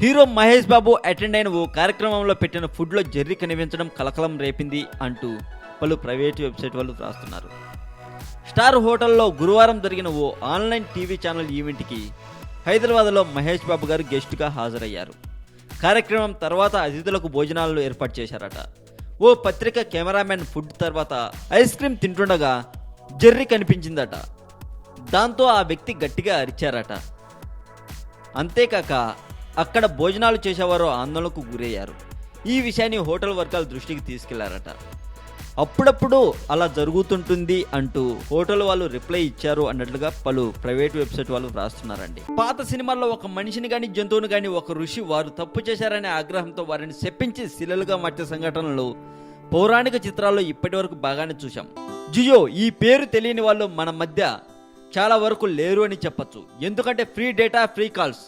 Hero Mahesh Babu attend అయిన ఓ కార్యక్రమంలో పెట్టిన ఫుడ్లో జెర్రీ కనిపించడం కలకలం రేపింది అంటూ పలు ప్రైవేటు వెబ్సైట్ వాళ్ళు రాస్తున్నారు. స్టార్ హోటల్లో గురువారం జరిగిన ఓ ఆన్లైన్ టీవీ ఛానల్ ఈవెంట్కి హైదరాబాద్లో మహేష్ బాబు గారు గెస్ట్గా హాజరయ్యారు. కార్యక్రమం తర్వాత అతిథులకు భోజనాలను ఏర్పాటు చేశారట. ఓ పత్రిక కెమెరామెన్ ఫుడ్ తర్వాత ఐస్ క్రీమ్ తింటుండగా జెర్రీ కనిపించిందట. దాంతో ఆ వ్యక్తి గట్టిగా అరిచారట. అంతేకాక అక్కడ భోజనాలు చేసేవారు ఆందోళనకు గురయ్యారు. ఈ విషయాన్ని హోటల్ వర్గాల దృష్టికి తీసుకెళ్లారట. అప్పుడప్పుడు అలా జరుగుతుంటుంది అంటూ హోటల్ వాళ్ళు రిప్లై ఇచ్చారు అన్నట్లుగా పలు ప్రైవేట్ వెబ్సైట్ వాళ్ళు రాస్తున్నారండి. పాత సినిమాల్లో ఒక మనిషిని కానీ జంతువుని కానీ ఒక ఋషి వారు తప్పు చేశారనే ఆగ్రహంతో వారిని శపించి శిలలుగా మార్చే సంఘటనలు పౌరాణిక చిత్రాల్లో ఇప్పటి వరకు బాగానే చూశాం. జియో ఈ పేరు తెలియని వాళ్ళు మన మధ్య చాలా వరకు లేరు అని చెప్పొచ్చు. ఎందుకంటే ఫ్రీ డేటా, ఫ్రీ కాల్స్,